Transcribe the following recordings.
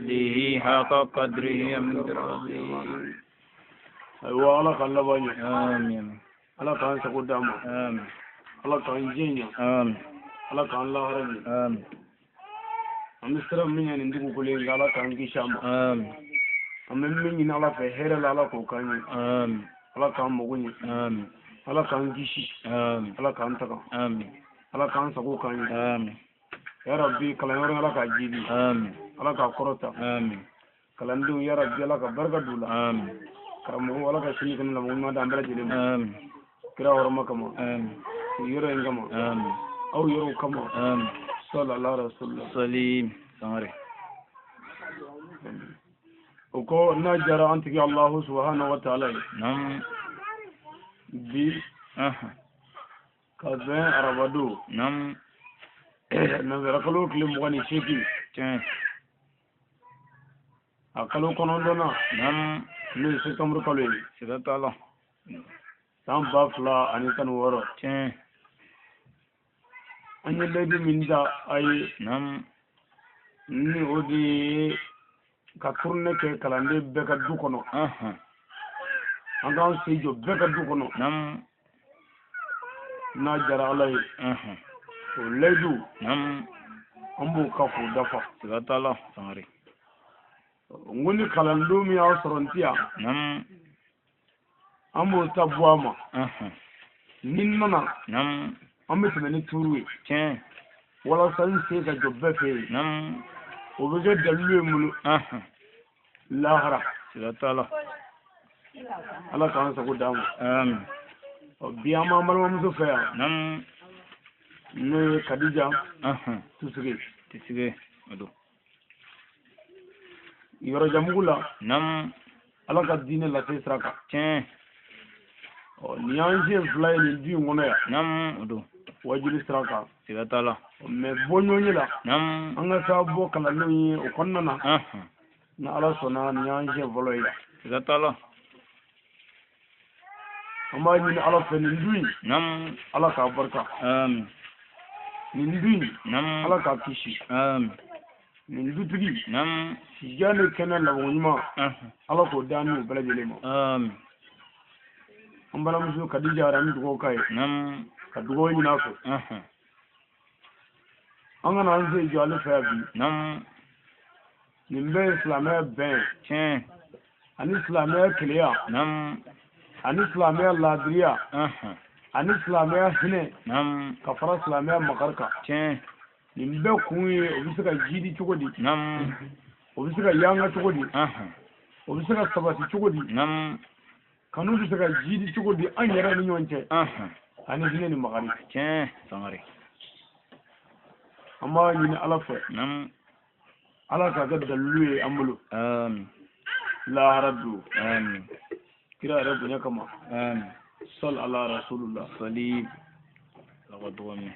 مثله حق قدره أيوة الله كان لبانيا آمين الله كان سقوداما آمين الله كان جينيا آمين الله كان الله ربي آمين أمستر من يندقوا كلين الله كان كيشاما آمين أمم من الله في هير الله كوكاني آمين الله كان مغني آمين الله كان كيشي آمين الله كان تكا آمين الله كان سقوكاني آمين يا ربي كلام الله كجيبي آمين الله كقرطة آمين كلام دو يا ربي الله كبركة دولا آمين كرمه الله كسني كنا لمن ما دامبر جلهم آمين كرا ورما كما آمين يرو إنكما آمين أو يرو كما آمين صلى الله رسول الله سليم سمري وكو نجار أنت يا الله سبحانه وتعالى نعم بي كذا أربعة نعم نزار كلو كلم غني شيكي أكلو كنوندنا نعم من سكمر كلوي سيدات الله تام بافلا أني كنورو أني لدي من دا أي نعم ni odi ka tourner ke kalande be ka du kono anga se jo be ka du kono nam na jara alay to leju nam ambu ka fu dafa sigatala sangari ngoni kalandu mi aw sorontia nam ambu tabuama ninnana nam ambe tumeni turuwe wala san se ka jo be fe nam obeje dalwe mulu lahara sigatala ala kan sa ko damu amin biyama malwa muso fe nam ne Khadija tusige ado yoro jamugula nam ala ka dine la sesraka ni anje fly ni di ngono ya nam ado wajili sraka sigatala me bonyonya la nam anga sa bo kala no yi o konnana na ala sona ni anje voloya sigatala amma ni ala fe ni ndui nam ala ka barka amin ni ndui nam ala ka kishi amin ni ndutigi nam sijane kenan la wonima ala ko danu balajele mo amin ambala musu Khadija ran dugo kai nam ka dugo ni na ko anga na nze jo ale fa bi nam ni mbe islamé ben ani islamé clear nam ani islamé ladriya ani islamé hine nam kafara islamé makarka ni mbe kunye obisika jidi chukodi nam obisika yanga chukodi obisika sabati chukodi nam kanu bisika jidi chukodi anyara ni nyonche ani hine ni makari sangari amma ni ala fa nam ala ka ga dalluye amulu amin la raddu amin kira rabbu ne kama amin sal ala rasulullah salib lawadwami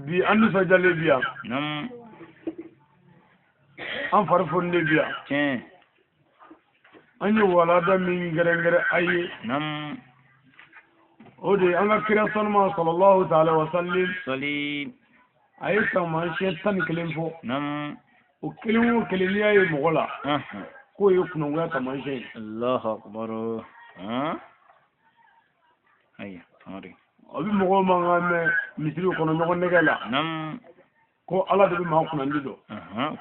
bi andu sa jalle biya nam an farfonde biya anyi wala da min gere ayi nam ode an ga kira sanma sallallahu ta'ala wa sallim salib ayi man shaitan kelimfo nam o kelimu keliliya yi mogola ko yi kunan ya man shay Allahu akbar ayya sangari abi mogo mangame misiri kono nyogo negala nam ko ala de ma kunan dido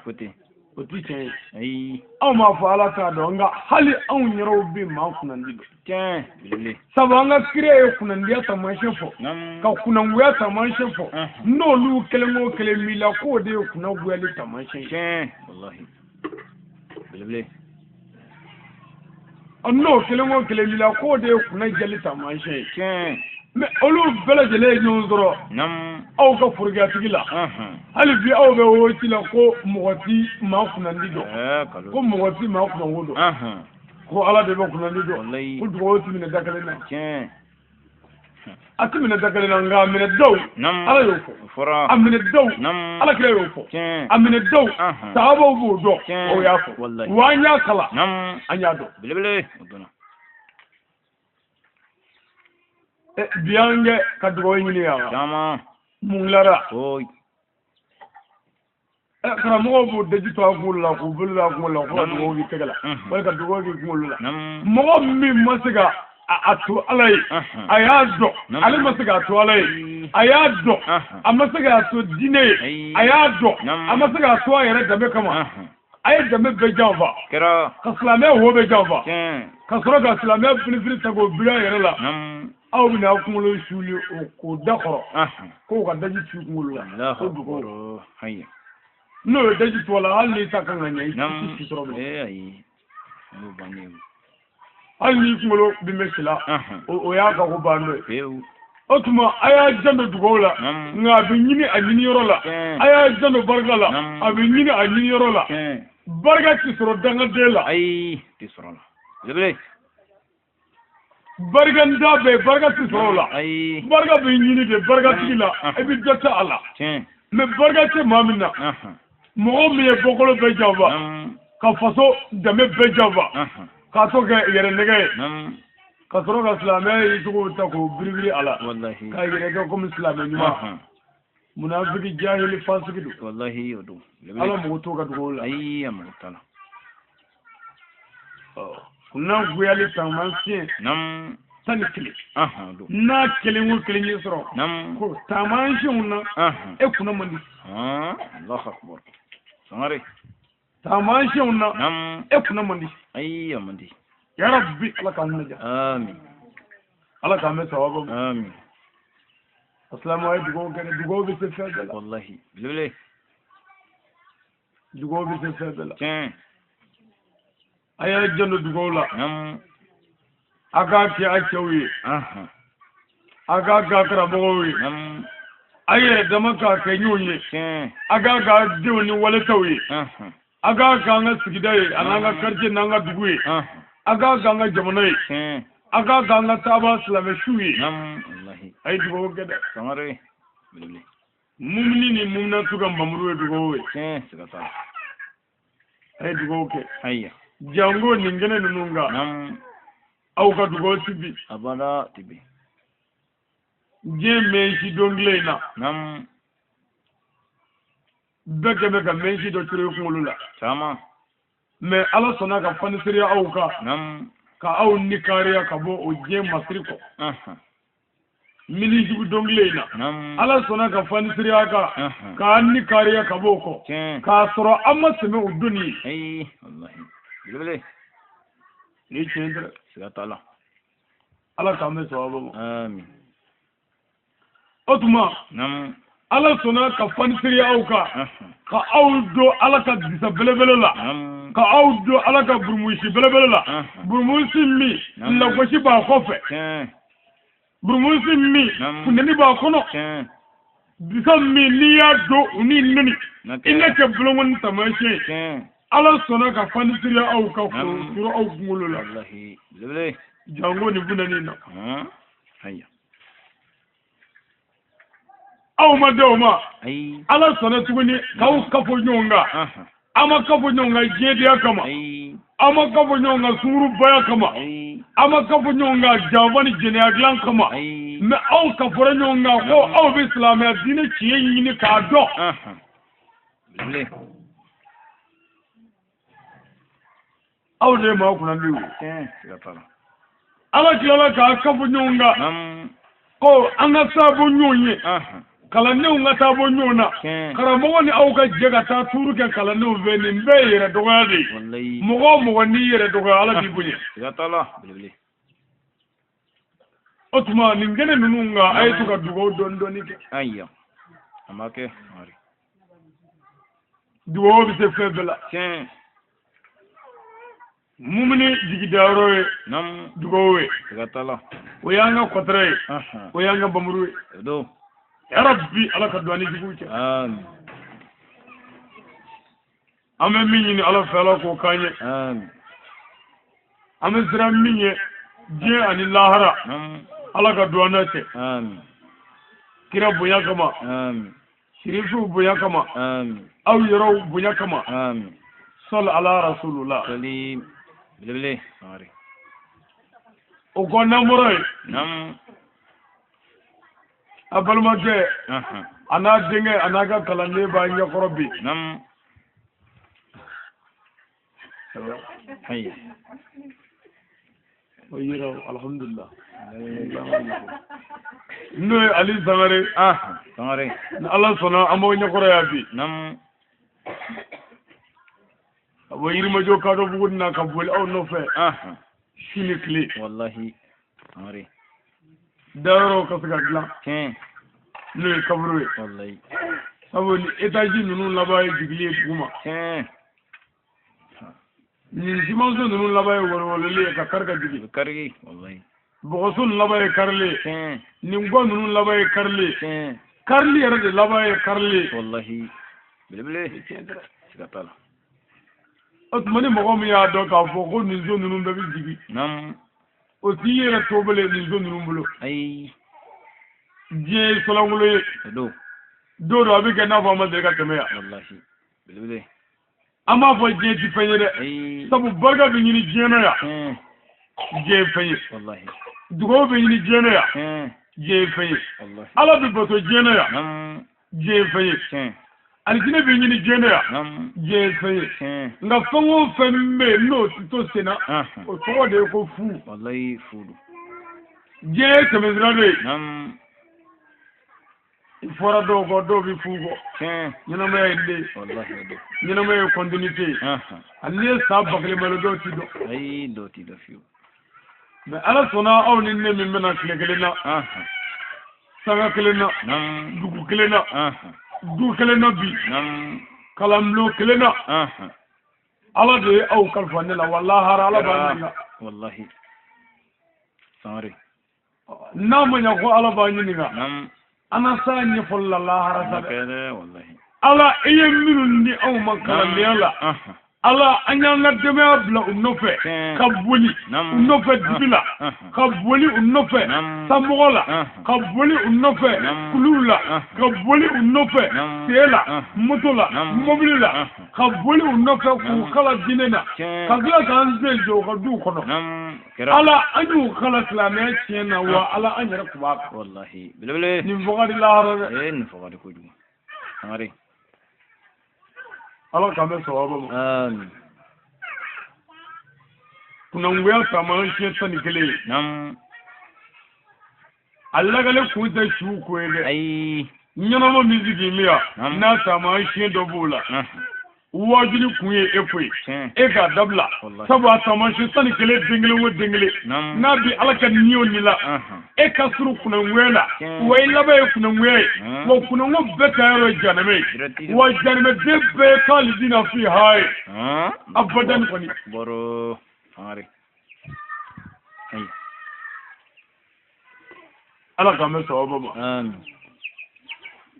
futi o ti chen ay aw ma fa ala ta do nga hali aw nyoro bi ma kunan dido lele sabanga kire kunan dia ta man shefo nam ka kunan ya ta man shefo no lu kelemo kelemila ko de kunan gwali ta man shay wallahi lele no kelemo kelemila ko de kunan jali ta man shay mais olu bela jele ñoo zoro nam aw ka furga tigila hali bi aw be wo ci la ko mogoti ma kunandi do ko mogoti ma kunan wodo ko ala de ba kunandi do ko do wo timina dakale na atimina dakale na nga mine daw ala yo fora amine daw ala kire yo fo amine daw sahaba bu do o ya fo wanya kala anya do bele odona biyange ka dugo nyini ya jama munglara oy karamɔgɔ b'o daji to a kunkolo la k'u bolo la kunkolo la fo ka dugawu k'i tɛgɛ la wali ka dugawu k'i kunkolo la mɔgɔ min ma se ka a to ala ye a y'a dɔn ale ma se k'a to ala ye a y'a dɔn a ma se k'a to diinɛ ye a y'a dɔn a ma se k'a to a yɛrɛ danbe kama a ye danbe bɛɛ janfa ka silamɛ wo bɛɛ janfa ka sɔrɔ ka silamɛ filifili ta k'o bila a yɛrɛ la aw bɛna aw kunkolo suuli k'o da kɔrɔ k'o ka daji tu kunkolo la ko dugawu n'o ye daji to la hali n'i ta kan ka ɲɛ i ti sɔrɔ bilen hali n'i kunkolo bin bɛ sila o y'a ka ko ban dɔ ye o tuma a y'a janto dugawu la nka a bɛ ɲini a ɲini yɔrɔ la a y'a janto barika la a bɛ ɲini a ɲini yɔrɔ la barika ti sɔrɔ dangaden la ayi ti sɔrɔ la barika nda bɛ barika ti sɔrɔ la barika bɛ ɲini de barika tigi la i bɛ dɔ ta a la mɛ barika tɛ maa min na mɔgɔ min ye bɔkolo bɛɛ janfa ka faso danbe bɛɛ janfa k'a to kɛ yɛrɛ nɛgɛ ye ka sɔrɔ ka silamɛ y'i cogo ta k'o biribiri a la k'a yɛrɛ kɛ komi silamɛ ɲuman munafiki jahili fasiki don ala mɔgɔ to ka dugawu la kunna guyali tanman siɲɛ tan ni kelen n'a kelen o kelen ye sɔrɔ ko taman siɲɛw na e kunna man di taman siɲɛw na e kunna man di ya rabbi ala k'an minɛ ja ala k'an bɛ sababu asilamu ye dugawu kɛ dugawu bɛ se fɛn bɛɛ la dugawu bɛ se fɛn bɛɛ la a y'a janto dugawu la a k'a kɛ a cɛw ye a k'a kɛ a karamɔgɔw ye a yɛrɛ dama k'a kɛ ɲɔgɔn ye a k'a k'a denw ni waletaw ye a k'a k'an ka sigida ye a n'an ka quartier n'an ka dugu ye a k'a k'an ka jamana ye a k'a k'an ka taaba silamɛ su ye a ye dugawu kɛ dɛ mumini ni muminatu ka mamuru ye dugawu ye a ye dugawu kɛ jango nin kɛnɛ ninnu kan aw ka dugawu ti bi diɲɛ mɛnsi don kelen in na bɛɛ kɛ bɛ ka mɛnsi dɔ turu i kunkolo la mɛ ala sɔnna ka fanisiriya aw kan ka aw ni kariya ka bɔ o diɲɛ masiri kɔ minisugu don kelen in na ala sɔnna ka fanisiriya kan k'a ni kariya ka bɔ o kɔ k'a sɔrɔ an ma tɛmɛ o don ye ni tiɲɛ tɛ ala k'an bɛ sababu ma o tuma ala sɔnna ka fanisiriya aw kan ka aw don ala ka disa belebele la ka aw don ala ka burumusi belebele la burumusi min lagosi b'a kɔfɛ burumusi min funteni b'a kɔnɔ disa min n'i y'a don u ni neni i ne kɛ bulonŋɔni taamasiyɛn ala sɔnna ka fanisiriya aw kan k'o turu aw kunkolo la jango ni funɛni na aw ma da o ma ala sɔnna tuguni k'aw kafo ɲɔgɔn kan aw ma kafo ɲɔgɔn kan diɲɛdenya kama aw ma kafo ɲɔgɔn kan sungurubaya kama aw ma kafo ɲɔgɔn kan janfa ni jɛnɛya dilan kama mɛ aw kafora ɲɔgɔn kan ko aw bɛ silamɛya diinɛ tiɲɛ ɲini k'a dɔn aw de ye maa kunnandi o ala tilala k'a kafo ɲɔgɔn kan ko an ka taa bɔ ɲɔgɔn ye kalandenw ka taa bɔ ɲɔgɔn na karamɔgɔ ni aw ka jɛ ka taa tuuru kɛ kalandenw fɛ nin bɛɛ ye yɛrɛ dɔgɔya de ye mɔgɔ o mɔgɔ n'i yɛrɛ dɔgɔya ala b'i bonya o tuma nin kɛnɛ ninnu kan a ye to ka dugawu dɔɔni dɔɔni kɛ dugawu bɛ se fɛn bɛɛ la mumini jigidayɔrɔ ye dugawu ye o y'an ka kɔtara ye o y'an ka bamuru ye yarabi ala ka don ani juguw cɛ an bɛ min ɲini ala fɛ ala k'o k'an ye an bɛ siran min ye diɲɛ ani lahara ala ka don an na cɛ kira bonya kama sirifiw bonya kama aw yɛrɛw bonya kama sɔli ala rasulullah o ko namoro ye a balimakɛ a n'a denkɛ a n'a ka kalanden b'a ɲɛkɔrɔ bi Hayya. Oyira alhamdulillah. No Ali Sangare. Sangare. Allah sona amo nyakora ya bi. Nam. Oyira majo kado bugun na kabul aw no fe. Shini kli. Wallahi. Sangare. Daro kasaka gla. No kabru. Wallahi. Saboni etaji nunu labaye digli kuma. Ni dimanche nunu labaye wolole ka karga digi. Kargi wallahi. Bogosun labaye karle. Ni ngo nunu labaye karle. Karli yara de labaye karle. Wallahi. Bile. Sigatala. Ot mani mogom ya do ka fogo ni zo nunu be digi. Nam. O tiyera tobele ni zo nunu bulo. Ay. Je solangulo do abi ke na fama de ka temeya. Wallahi. Bile. Ama fo je ti fenyere. Sabu barga bi ni jena ya. Je fenye. Wallahi. Dugo bi ni jena ya. Je fenye. Wallahi. Ala bi boto jena ya. Je fenye. Aljine bi ni jena ya. Je fenye. Nga fongo femme no to sena. O to de ko fu. Wallahi fudu. Je temezrade. Fora do bi fugo. Nyina me ide. Wallahi do. Nyina me continuité. Alle sa bakle melo do ti do. Ay do ti do fiu. Me ala sona aw ni ne mi mena klegelena. Saga kelena. Dugu kelena. Du kelena bi. Kalamlo kelena. Ala de aw kalfane la wallahi har ala ba. Wallahi. Sorry. Na mo nya ko ala ba ni nga. Ana sa ni folla la harasa wallahi ala iye minun ni aw makara lela ala anyanga deme abla unofe kabuli unofe dibila kabuli unofe samola kabuli unofe kulula kabuli unofe sela motola mobilila kabuli unofe ku kala dinena kabla kanze jo kadu kono ala anyu kala islamia tiena wa ala anyara kuba wallahi bile ni fogadi la harasa ni fogadi ko dum ngari ala kame sawaba amin kuna nguya sama nche tani kele alla gale kuta shu ko ede ay nyana mo miziki miya na sama nche dobula wajini kunye efwe ega dabla sabu sama nche tani kele dingile na bi ala ka niyo nila e ka suru kuna ngwela wa ilaba e kuna ngwe wa kuna ngo beta yaro janame wa janame debbe kalidina fi hay abadan koni boro ari ay ala kame sawaba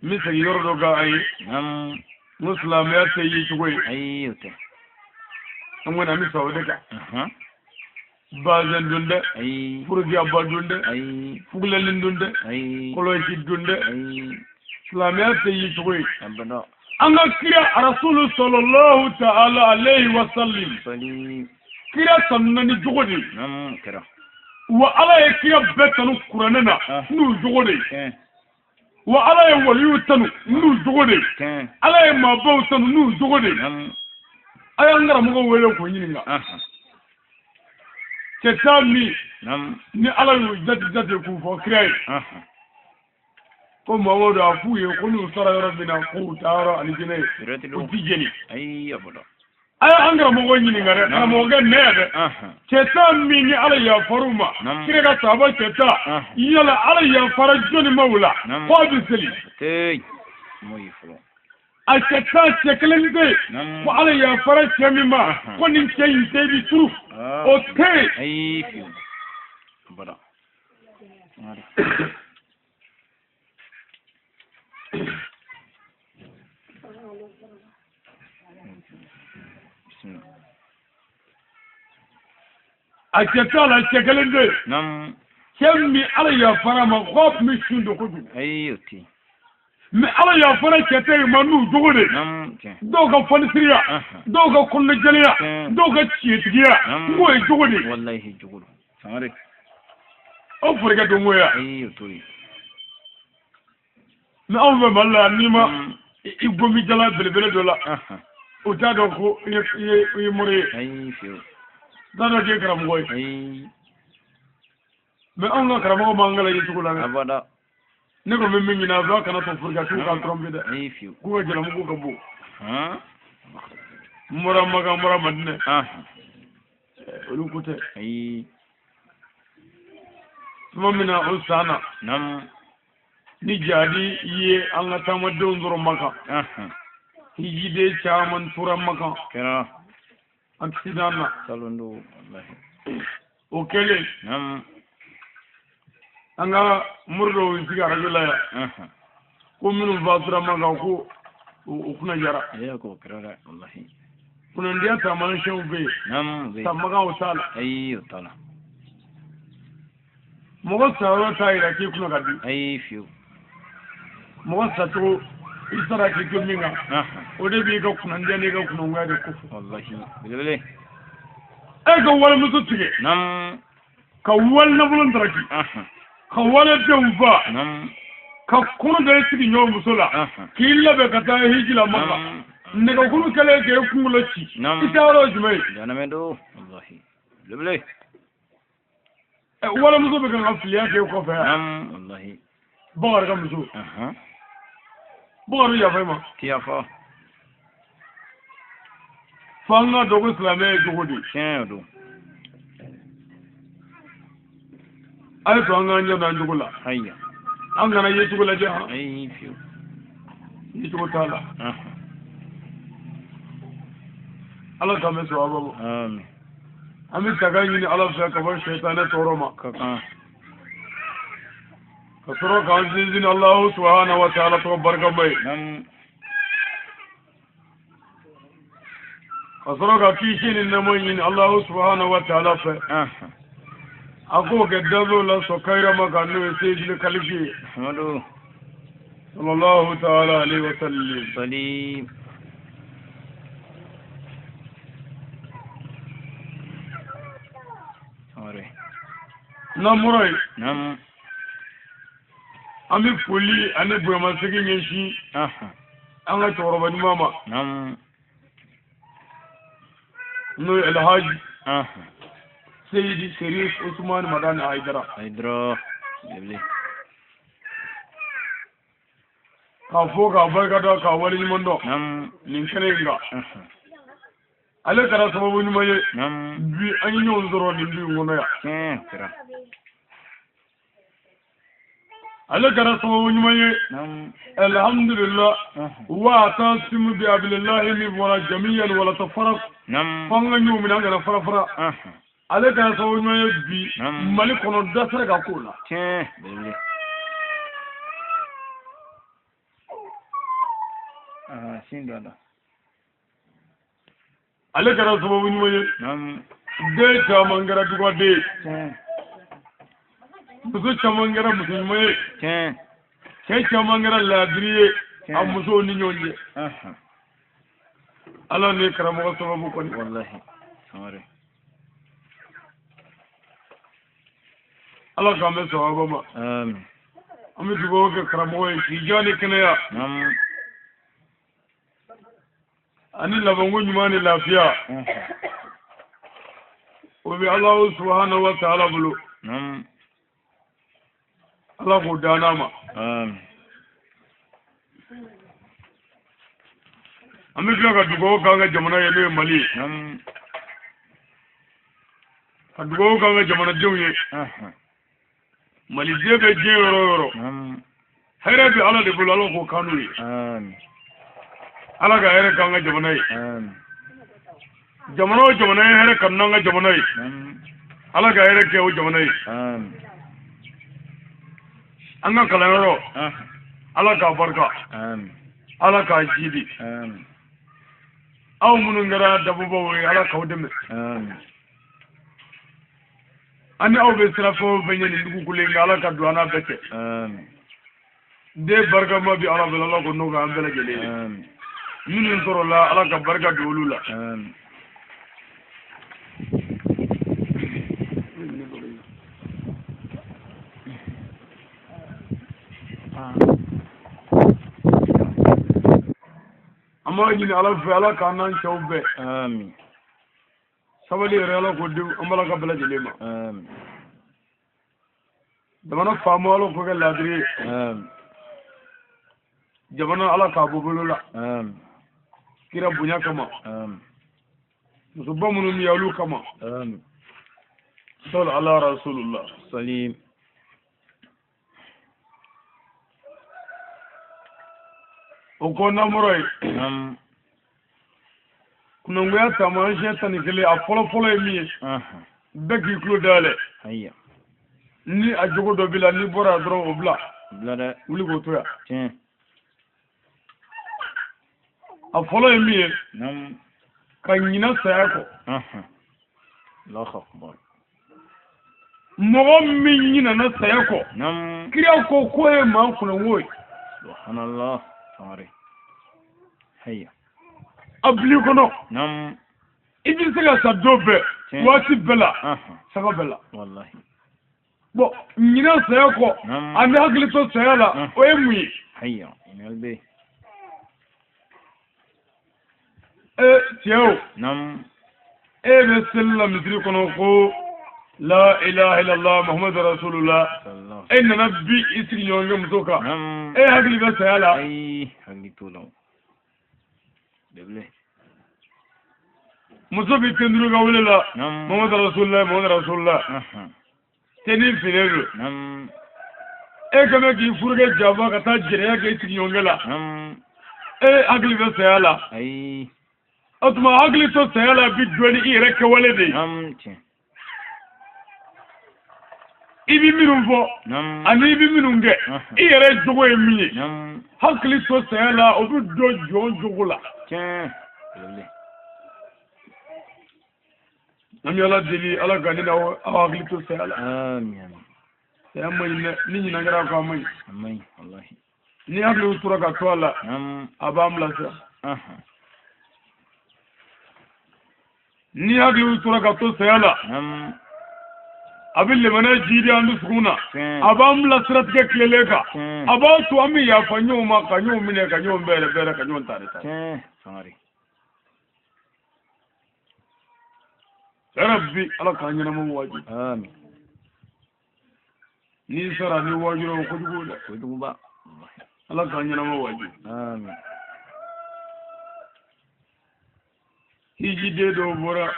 mi se yoro ga ay muslim ya te yi tugoy ay yote ngona mi sawde ka bazen dunde furgi abadunde fuglelin dunde koloji dunde islamia te yi tugoy anga kira rasul sallallahu ta'ala alayhi wa sallim kira sanani jogodi kira wa ala ya kira betanu kuranana nu jogodi wa ala ya waliyu tanu nu jogodi ala ya mabaw tanu nu jogodi aya ngara mugo wele ko nyinga ketami ni ala yu jati ku fo kira ko mawodo afuye ko nu sara rabbina ko taara alijine o tijeni ay abodo aya angara mogo nyini ngare na mogo nede cheta mini ala ya faruma kirega saba cheta yala ala ya farajoni maula ko biseli tey moyi flo a cheta chekelende ko ala ya farajemi ma ko nin chey tebi turu o tey ay fi bada aketa la chekelende kemmi ala ya farama khop mi shundo kudu ayoti mi ala ya fara chete manu dogode doga fonisriya doga kunna jaliya doga chietiya ngoy dogode wallahi jugudu samare o furga do moya ayoti mi awbe malla nima igomi jala belebele dola o ta dɔn ko i ye mori ye ayi fiyewu t'a dɔn k'i ye karamɔgɔ ye ayi mais anw ka karamɔgɔ b'an kala ye cogo la dɛ abada ne ko min ɲini a b'a kana to furugasiw ka tromper dɛ ayi fiyewu k'u ka jalamugu ka bon han mura maga mura madinɛ olu ko tɛ ayi tuma min na o san na nam ni jadi ye an ka taamadenw sɔrɔ Makan hijiden caman tora Makan kɛra accident na salondo wallahi o kɛlen nam an ka mori dɔw sigi arajo la yan ko minnu fatura Makan ko o kunna jara ko kɛra dɛ wallahi kunnandiya taamasiyɛnw bɛ yen nam sa Makan o t'a la ayi o t'a la mɔgɔ sa yɔrɔ t'a yira k'i kunna ka di ayi fiyewu mɔgɔ sacogo i sara k'i to min kan o de b'i ka kunnandiya n'i ka kunnangoya de kofɔ wallahi belebele e ka walimuso tigɛ nam ka wali nafolo daraki ka walidenw fa nam ka kɔnɔ da i sigi ɲɔgɔn muso la k'i labɛn ka taa hiji la Makan nɛgɛkuru kɛlen k'e kunkolo ci i taa yɔrɔ jumɛn ye janamɛ do wallahi belebele walimuso bɛ kan ka filiya k'e kɔfɛ yan nam wallahi Bakari ka muso Bakari yafa i ma ti yafa fo an ka dɔn ko silamɛ ye cogo di tiɲɛ do a ye to an k'an ɲɛ don an cogo la ayiya an kana ye cogo lajɛ han ayi fiyewu ye cogo t'a la ala k'an bɛ sɔn a ma amin an bɛ taga ɲini ala fɛ ka bɔ sɛtanɛ tɔɔrɔ ma ka kan ka sɔrɔ k'an sinsin Alahu subahanahu wa taala tɔgɔ barikama ye nam ka sɔrɔ ka kisi ni nɛɛma ɲini Alahu subahanahu wa taala fɛ a k'o kɛ danfɛnw la sɔn kayira ma kan n'o ye seyidina kalifi ye amadu sallallahu taala alayhi wa sallam salim n'an bɔra yen nam an bɛ foli ani bonyamasegin ɲɛsin an ka cɛkɔrɔba ɲuman ma nam n'o ye Alhaji Seyidi Sherif Usman Madani Haidara belebele k'a fɔ k'a barikada k'a waleɲuman dɔn nam nin kɛnɛ in kan ale kɛra sababu ɲuman ye nam bi an ye ɲɔgɔn sɔrɔ nin du in kɔnɔ yan tiɲɛ kɛra ale kɛra sababu ɲuman ye nam alhamdulillah wa'tasimu bi hablillahi min wala jamiyan wala tafarraqu nam fo an ka ɲɔgɔn minɛ an kana fara ale kɛra sababu ɲuman ye bi Mali kɔnɔ da sera ka k'o la tiɲɛ belebele sin dɔ la ale kɛra sababu ɲuman ye den caman kɛra dugawuden ye muso caman kɛra muso ɲuman ye cɛ caman kɛra laadiri ye a musow ni ɲɔgɔn cɛ ala ni karamɔgɔ sababu kɔni wallahi samare ala k'an bɛ sawaba ma amin an bɛ dugawu kɛ karamɔgɔ ye k'i diya ni kɛnɛya ani labanko ɲuman ni lafiya o bɛ Alahu subahanahu wa taala bolo ala k'o d'an ma an bɛ tila ka dugawu k'an ka jamana ye n'o ye Mali ye ka dugawu k'an ka jamanadenw ye Maliden bɛ diɲɛ yɔrɔ o yɔrɔ hɛrɛ bɛ ala de bolo ala k'o k'an n'o ye ala ka hɛrɛ k'an ka jamana ye jamana o jamana ye hɛrɛ kanu n'an ka jamana ye ala ka hɛrɛ kɛ o jamana ye an ka kalanyɔrɔ ala k'a barika ala k'a jidi aw minnu kɛra dabubaw ye ala k'aw dɛmɛ ani aw bɛ sira fɛn o fɛn ɲɛ nin dugukolo in ala ka don an n'a bɛɛ cɛ den barikama bi ala bɛɛ ala ko n'o k'an bɛɛ lajɛlen ye minnu sɔrɔla ala ka barika don olu la an amma ni ala fe ala kanan chawbe amin sabali ala ko dim amala ka bala jelema amin damana faamu ala ko ga ladri amin jamana ala ka bobulula amin kira bunya kama amin musuba munum yalu kama amin صل على رسول الله سليم وكنا مروي كنا ويا تمام شيء كلي أفضل فلو يمي بكي كلو داله هيا ni ajogo do bila ni bora dro obla da wuli go toya tiens a folo yemi nam kanyina sayako Allahu akbar mogo min yina na sayako nam kiriya ko koye man kuna woy subhanallah sorry هيا abli kono nam ibi sega sa dobe wati bela saga bela wallahi bo nyina sayako ande hakli to sayala o emi هيا inalbe tiyo nam be sella misri kono ko la ilaha illallah muhammad rasulullah inna nabbi isri nyonge mutoka hakli be sayala ay hakli to law deble musobi tendru ga wala muhammad rasulullah teni fineru kame ki furge jaba kata jere ke isri nyonge la hakli be sayala ay atuma hakli to sayala bi doni ire ke wale de ibi minun fo ani ibi minun ge ire jogo e mi hakli to sayala o bi do jogo la ami ala deli ala gani na hakli to sayala amin ya mai ni ni ngara ko mai amin wallahi ni hakli to ka to ala abam la sa ni hakli to ka to sayala abille mana jidi andu sukuna abam la sirat ke kleleka aba to ami ya fanyo ma kanyo mine kanyo bere kanyo tare sorry rabbi ala kanyana mo waji amin ni sara ni wajiro ko dugo ba ala kanyana mo waji amin hiji de do bora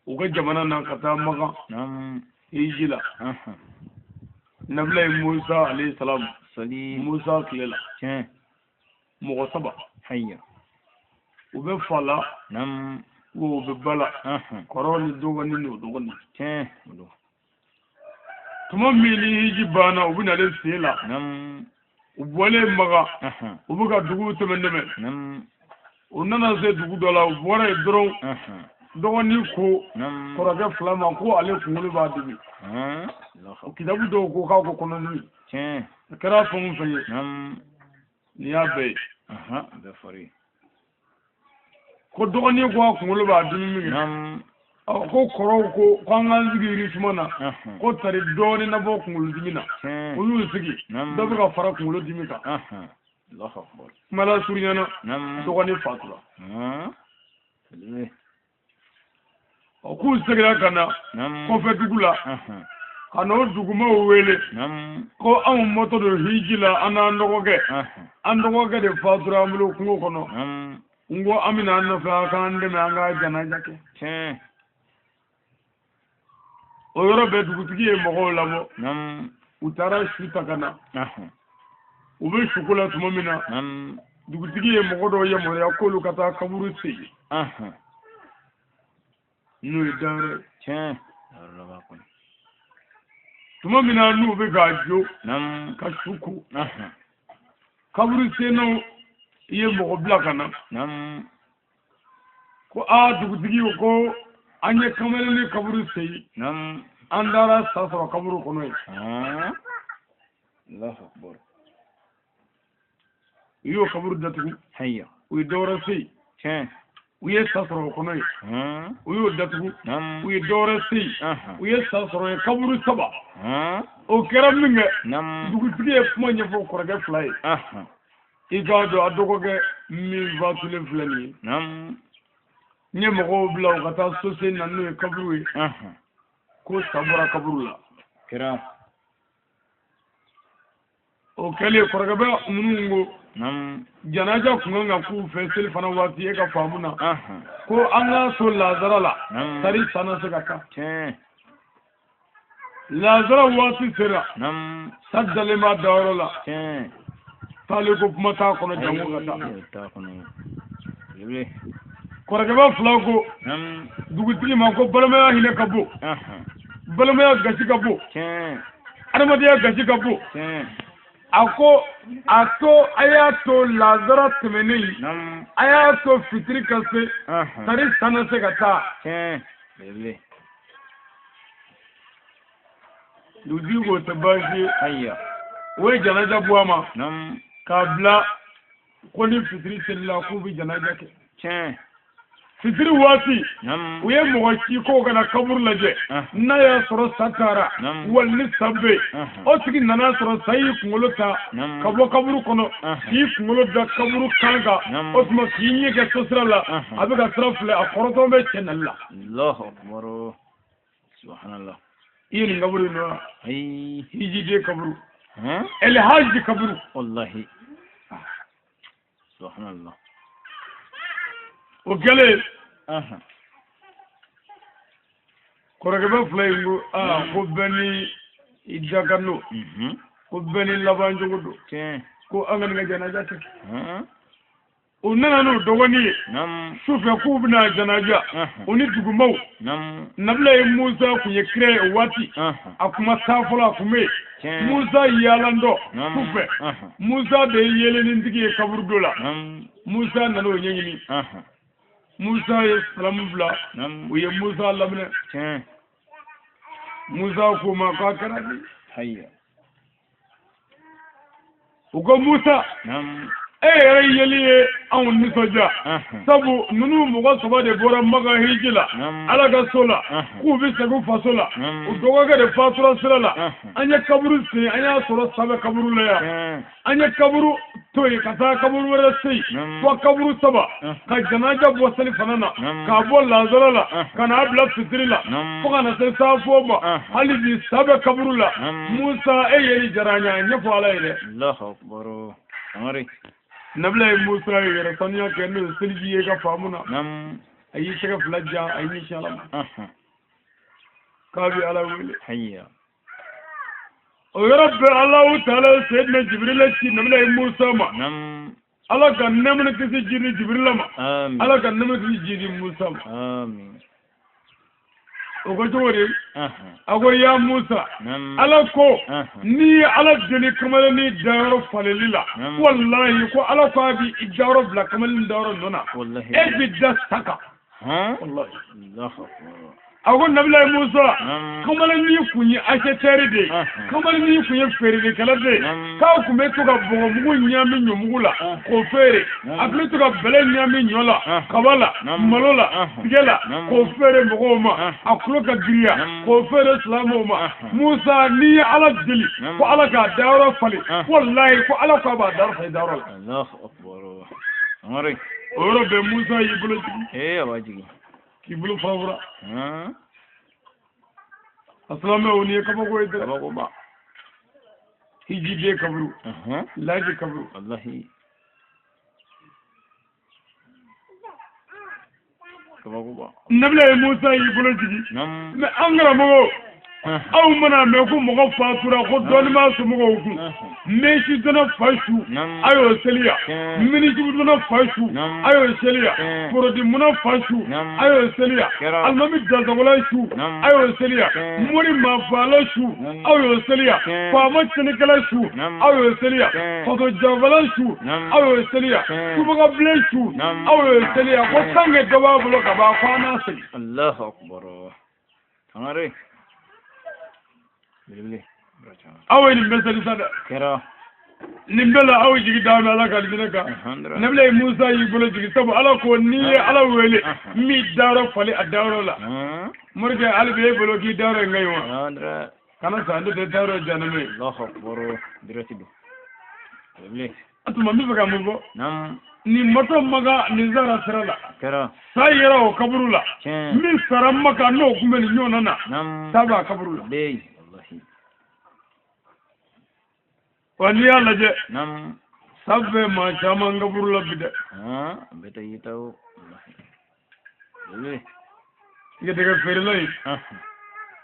uga jamana na kata maka hijila nabla Musa alayhi salam salim Musa kilela mo saba hayya ube fala wo be bala koroni dogoni no dogoni tuma mili hiji bana ubuna le sela ubole maga ubuga dugu temendeme unana se dugu dola ubora dron dogoni ko korage flama ko ale kungulu ba dibi kidabu do ko ka ko kono ni kara fon faye ni abe be fori ko dogoni ko kungulu ba dibi mi ko koro ko kwangal zigiri sumana ko tari doni na bo kungulu dimina o yu sigi do ka fara kungulu dimika Allahu akbar mala surinyana dogoni fatura o ku segira kana ko fe dugula ano duguma wele ko am moto do hijila ana ndogoge de fatura mulo kungo kono ngo amina no fa kan de manga jana jake o yoro be dugutigi e mo labo utara shuta kana o be shukula tumamina dugutigi e mo do yemo ya kolu kata kaburu si no idare araba kon tuma mina nu be gajo ka shuku kaburu seno ye mo blaka na ko a dugutigi ko anye kamele ni kaburu sei andara sasro kaburu kono Allahu akbar yo kaburu datu hayya wi dora sei uye sasro kono uyo datu uye dora sei uye sasro kaburu saba o keram minga dugutigi e kuma nyefo korage fly ikado adokoke min vatule flani nam nye mako bila kata sose nanu kaburu ko sabura kaburu la kira o kale korgabe munungo nam janaja kunga ku fesel fana wati e ka famuna ko anga so lazara la sari sana se ka lazara wati sera nam sadale ma dawro la tale ko mata kono jamu gata korgabe flago nam dugutili ma ko balama hile kabo balama gaci kabo adamadiya gaci kabo ako ato ayato lazara temeni ayato fitri kase tari sana se gata bele ludi go tabaji ayya we janaja buama nam kabla koni fitri sella ku bi janaja ke fitri wati uye mochi ko kana kabur laje na ya soro satara walli sabbe o tigi nana soro sayi kungolota kabo kaburu kono ki kungolo da kaburu kanga o tuma kinye ke sosrala abiga trafle a koroto be chenalla Allahu akbar subhanallah yin kaburu no ay hiji de kaburu el hajj kaburu wallahi subhanallah وقال كورغبا فلاينغو كوبني إدغانو كوبني لابانجودو كو أغنى جنازة ونحن دواني شوف يكوبنا جنازة ونتجمعو نبلا موسى كي يكره واتي أكما سافلا كمي موسى يالندو شوف موسى ده يلين تيجي كبر دولا موسى نلو ينيني موسى يسلم بلا ويا موسى لبنا موسى كوما كاكرادي هيا وكو موسى yeli an nisoja sabu nunu mugo soba de bora maga hijila alaga sola ku bi segu fasola u doga de fatura sirala anya kaburu se anya soro sabe kaburu la ya anya kaburu toy kata kaburu wala sei ko kaburu saba ka janaja bo sali fanana ka bo lazala kana abla fitrila ko kana se safo ba hali bi sabe kaburu la musa yeli jaranya nya fo ala ile Allahu akbar amari nabla musa yere tanya kenu silji ka famuna ayi shaka flajja ayi shalom kabi ala wili hayya o rabb allah ta'ala sayyidina jibril ci nabla musa ma ala kan namna kisi jiri jibril ma ala kan namna kisi jiri musa ma amin o ko jore ago ya musa ala ko ni ala jeli kamal ni daro falelila wallahi ko ala ko bi idaro bla kamal daro nona wallahi e bi dastaka wallahi allahu akbar ago nabila musa kamal ni kunyi asheteri de kamal ni kunyi fere kala de ka ku me to ga bongo mugu nyami nyomugula ko fere apli to ga bele nyami nyola kabala malola gela ko fere mbogoma akulo ka giriya ko fere islamu ma musa ni ala dili ko ala ka dawra fali wallahi ko ala ka ba dar fa dawra allahu akbar amare oro be musa yibulo awajigi kibulu favora aslama woni kama ko ida kama ko ba hiji de kabru laji kabru wallahi kama ko ba nabla musa yibulo jigi me angara mo aw mana me ko mo fatura ko don ma su mo ko me shi dona fashu ayo seliya mini ji dona fashu ayo seliya porodi muna fashu ayo seliya almami dalda wala shu ayo seliya muri ma fala shu ayo seliya fama tinikala shu ayo seliya foto javala shu ayo seliya kubaga ble shu ayo seliya ko tange daba bulo ka ba kwana seli Allahu akbar amare awe ni mesali sada kera nimbela awe jigi dawme ala kal binaka nabla musa yi bolo jigi sabu ala ko ni ala wele mi daro fali adawro la murge albe bolo ki daro ngaywa kana sande de daro janame Allahu akbar dirati do atuma mi baka mun bo nam ni moto maga ni zara sirala kera sayira o kaburula min sara maka no kumbe ni nyona na nam saba kaburula be wallahi wani ya laje nam sabbe ma chama kaburula bide beta yitaw wallahi ye daga ferlay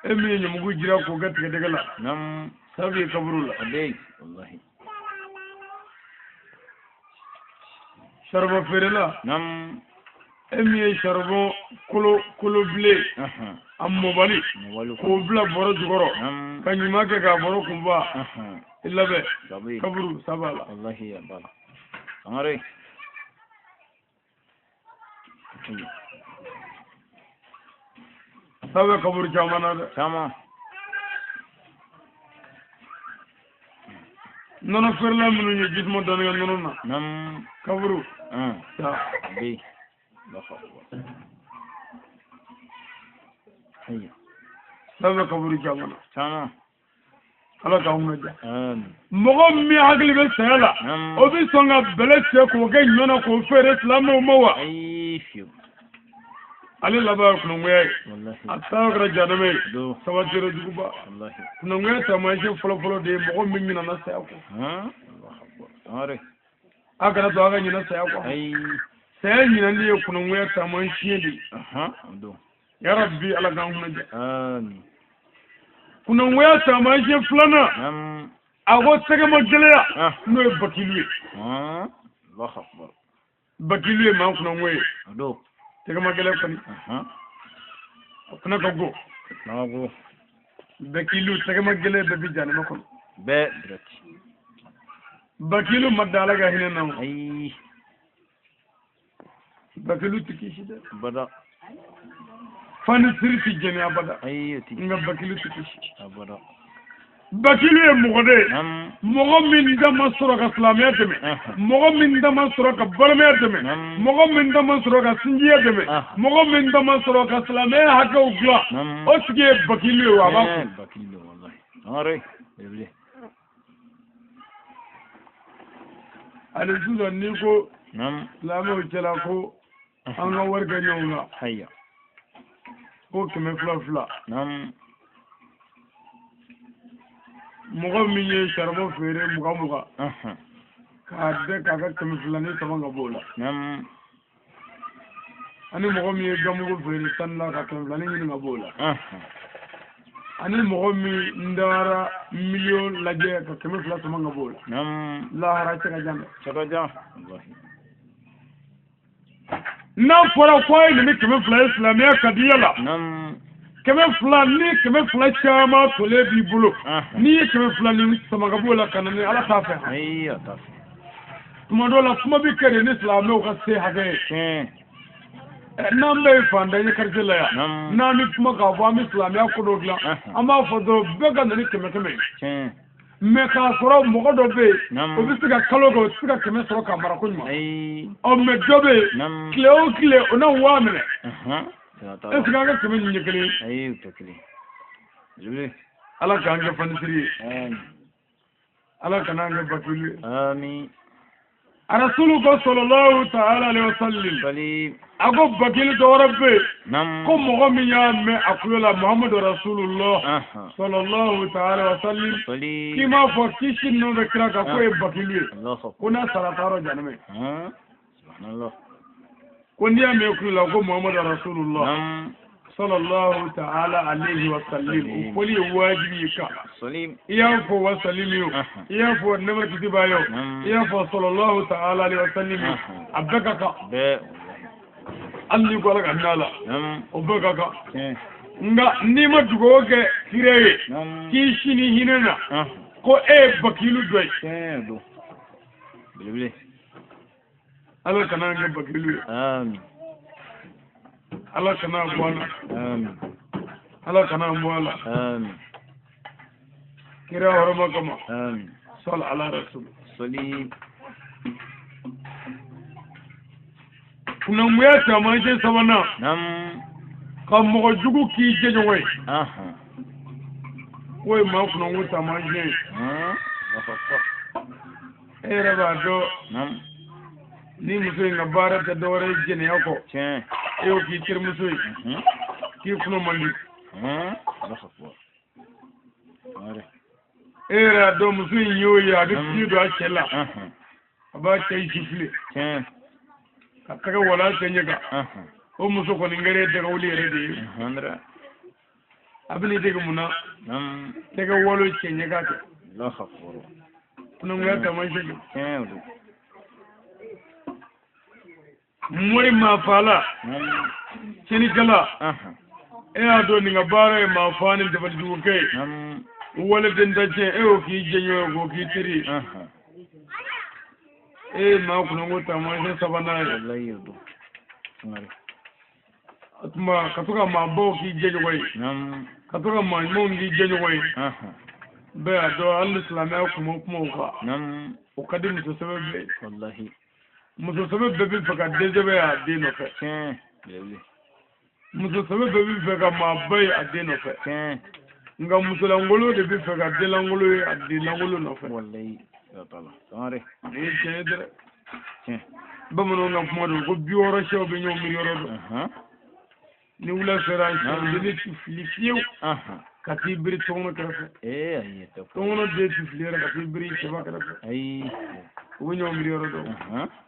emi ni mugu jira ko gat ga daga la nam sabbe kaburula be wallahi sharbo ferla nam emi sharbo kolo ble ammo bali ko bla boro jugoro kanyuma ke ga boro kumba ilabe kaburu sabala wallahi ya bala amare sabe kaburu jamana de sama nono ferla munu ni jismo don nga nono na nam kaburu ya be bafa hayya sabe kaburu jamana sama ala ka umma ja mogo mi hakili be sala o bi songa bele se ko ge nyona ko fere islam o mawa ayifiu ale laba kuno ngwe wallahi atagra janame do sawajiro duguba wallahi kuno ngwe tamaje folo de mogo mi nyina na sa ko amare agara to aga nyina sa ko ay sai nyina ne kuno ngwe tamaje di do ya rabbi ala ga umma ja amin kuna ngoya tamaje flana ago tege mo jeleya no bakilu Allah akbar bakilu ma kuna ngoye do tege mo gele fani kuna ko go nago bakilu tege mo gele be bi jani makon be direct bakilu madala ga hinena ay bakilu tikishi de bada fani sirti jeni abada ayyati nga bakilu tikishi abada bakilu e mogode mogo min dama soro ka islamiyya deme mogo min dama soro ka balamaya deme mogo min dama soro ka sinjiya deme mogo min dama soro ka islamiyya hakaw gula o tigi bakilu e wa ba bakilu wallahi are bele ale suda ni ko islamiyya cela ko an ga warga nyawla hayya ko keme fula nam mogo min ye sharbo fere muga ka de ka ka keme fula ni tamanga bola nam ani mogo min ye gamugo fere tanla ka keme fula ni nga bola ani mogo min ndara million laje ka keme fula tamanga bola nam la haracha ka janda chakaja wallahi na fara kwai ni keme fula islamiyya kadiyala keme fula ni keme fula chama tole bi bulo ni keme fula ni samaga bola kanani ala tafe ayya tafe tumadola kuma bi kere ni islamiyya ka se hage nambe fanda ni karjela ya na mi kuma ka ba mi islamiyya ko dogla amma fodo bega ni keme me ka soro mogo do be o bi siga kalo go siga keme soro ka mara ko nyuma o me dobe kle ona wa mene est-ce que nga keme ni kele ay takli jibri ala ka nga fan siri ala kana nga bakuli amin rasulullahi sallallahu ta'ala alaihi wasallam salim ago bakili do rabbe ko mogo mi ya me akuyola muhammadu rasulullah sallallahu ta'ala wasallam kima fo kishin no be kira ka ko e bakili kuna salataro janame subhanallah ko ndiya me akuyola ko muhammadu rasulullah sallallahu ta'ala alaihi wasallam poli wajibi ka salim iya fo wasallim iya fo nabar kitiba yo iya fo sallallahu ta'ala alaihi wasallam abaka ka be alli ko ala nala o baka ka nga ni ma dugo ke kireye ki shini hinena ko e bakilu doy do bele ala kana nga bakilu amin ala kana bwana amin ala kana mwala amin kira horoma kama amin sal ala rasul salim kuna mweta manje sabana ka mogo jugu ki jejo we we ma kuna mweta manje era ba do ni muso nga bara ta dore jene yako e o ki tir muso ki kuno mandi era do muso yo ya da ti do akela aba kai sifle ka kaga wala tanye ga o muso ko ni ngare daga wuli re de abini daga muna daga wolo tanye ga ta la khafuru kuno ya ta man shi muri ma fala chini kala ado ni ngabare ma fani de badu ke wala den dace o ki jenyo go ki tiri ma kuno ngota ma se sabana wallahi yodo atuma katuka ma bo ki jenyo wai katuka ma mo ngi jenyo wai be ado al-islam ya kuma ko o kadim to sababe wallahi muso sababe be faka dezebe ya dino fe muso sababe be faka ma bay adino fe nga muso langolo de be faka de langolo adilangolo no fe wallahi ya tala sare ni cedre bamono nga modo ko bioro show be ñom mi yoro do ni wula sera de ni tiflifiu kati biri tongo karafe ayi to tongo de tiflira kati biri cheba karafe ayi wo ñom mi yoro do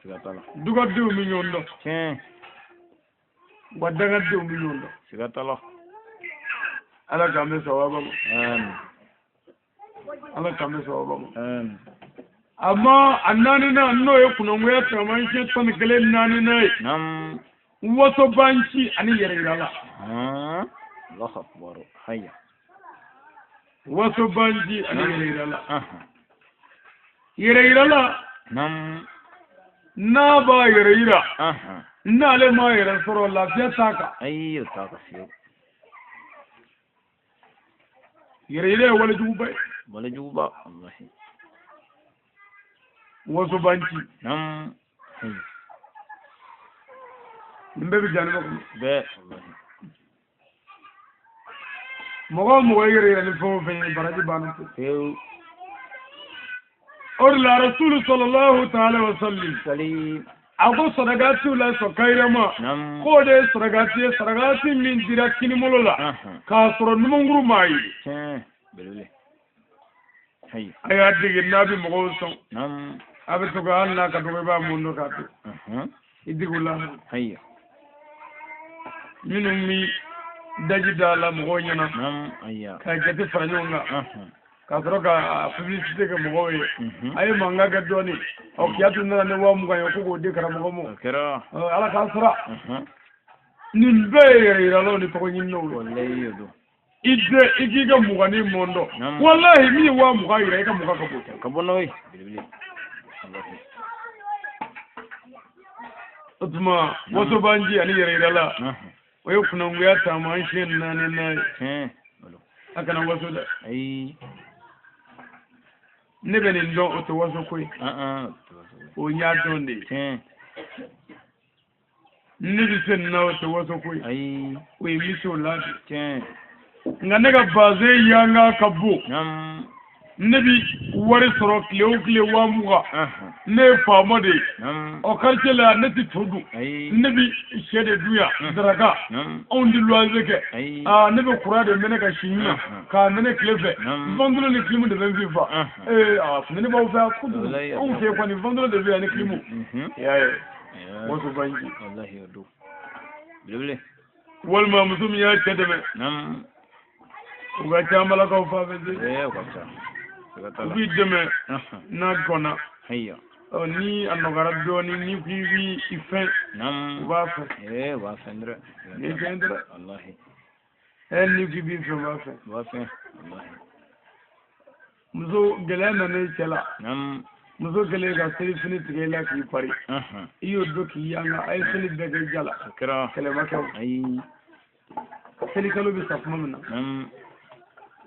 ya tala duga de mi ñon do wadaga de mi ñon do ya tala ala kambe sawaba ala kambe sawaba amma annani na no ye kuno ngoya taman shi ton kele nani na wato banci ani yere irala Allahu akbar hayya wato banci ani yere irala na ba yere ira na le ma yere soro lafiya taka ayyo taka fiyo yere ira wala juba wallahi wasu banci mbe bi jani ko be wallahi mo yere ni fo fe baraji banu tew or la rasul sallallahu ta'ala wa sallim ago sadagati la so kayrama ko de sadagati min dira kini molola ka soro numo nguru mai belele hay aya digi nabi mo son abe to ga Allah ka do ba mundo ka to idigula hayya minum mi daji dala mo nyana ayya ka jati faranyonga ka soro ka publicité ke mo we ay manga ga doni o kiyatu na ne wa mu ga ko go de kara mo mo kera ala ka sura ni be ira lo ni ko nyinno wallahi yodo ide igiga mu ga ni mondo wallahi mi wa mu ga ira ka mu ga ka bono we bilibili otuma wato banji ani yere irala oyo kuna nguya tama shin nane na akana waso da ai ne bene ndo oto waso koi o nya donde ne bi sen na oto waso koi ai we mi so la ngane ga baze yanga kabu nebi wari soro kile wa muga ne fama de o karce la ne ti todu nebi shede duya daraga on di loise ke nebi kura de mene ka shinya ka mene klefe vandulo ne klimu de benviva ne ba fa kudu on se kwani vandulo de via ne klimu ya wasu banji wallahi yado bile wal ma musum ya tedeme uga chambala ka fa beze uga ubi deme na gona hayya ni anogara doni ni bibi ife wa fa wa fendre ni fendre wallahi ni bibi fe wa fa wallahi muzo gelana ne chala muzo gele ga seri fini tigela ki pari iyo doki yanga ay seli daga jala kira kele makaw ay seli kalo bi safma mina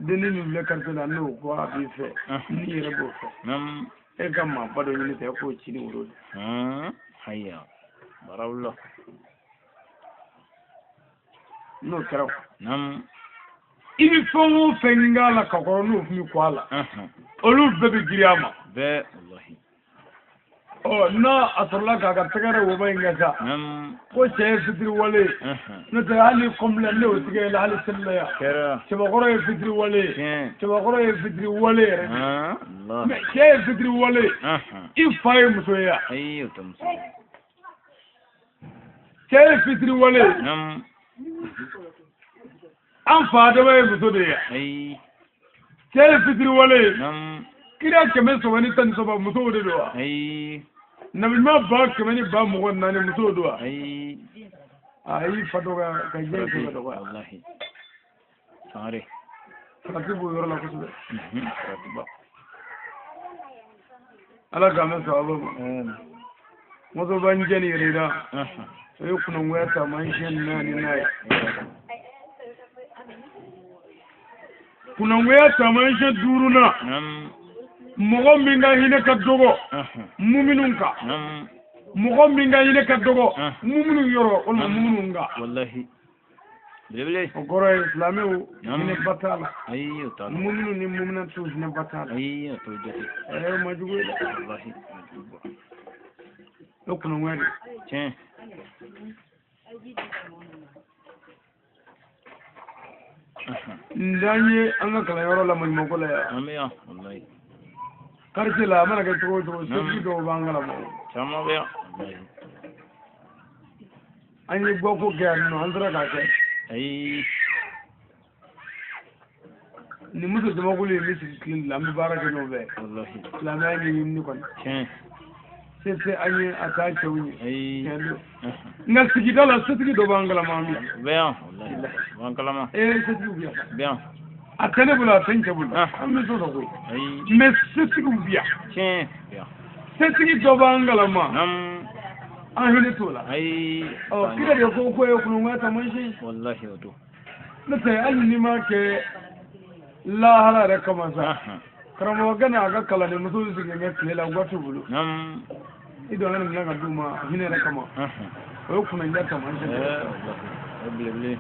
deni ni le kartela no ko abi fe ni yere bo fe e gamma bado ni te ko ci ni wuro hayya barawlo no karaw ibi fongo fenga la ka ko no mi kwala olu bebe giriama be wallahi na asorla ka tagara wo bay ngasa ko che fitri wale no ta hali komla ne o tige la hali sella ya che ba goro fitri wale che ba goro fitri wale Allah me che fitri wale ifay muso ya ayyo tam che fitri wale an fa da bay muso de ya che fitri wale kira keme so wani tan so ba muso de do nabi ma ba keme ni ba mo na ne muso do ai fadoga ka je ko fadoga wallahi sare ratibu yoro la ko so ratiba ala ga me so aba mo so ban jeni rida sai kuna wata man shen na ni nai kuna wata man shen duruna mogo minga hine ka dogo mu'minun ka mogo minga hine ka dogo mu'minun yoro wala mu'minun ga wallahi bele goro islamu hine batala ayyo ta mu'minun ni mu'minan tu hine batala ayyo to jati majugo wallahi lokuna ngari che ndanye anga kala yoro la mo ko la ya wallahi karche la mana ke to sebi do bangala mo chama be ani boko ke no andra ka ke ai ni muso de maguli mi la mi baraka no be wallahi la ma ni kon se ani ata chawni ai ngal sigi dala sigi do bangala ma mi be wallahi bangala ma sigi be atene bula tenke bula ammi so ko mais seti ko biya seti do bangala ma ahine tola kida de ko yo kunu ngata manshi wallahi wato nata ali ni ma ke la hala da kama sa karamo gana ga kala ne musu su ga ke la gwatu bulu ido nan ga duma hine da kama ko kunu ngata manshi wallahi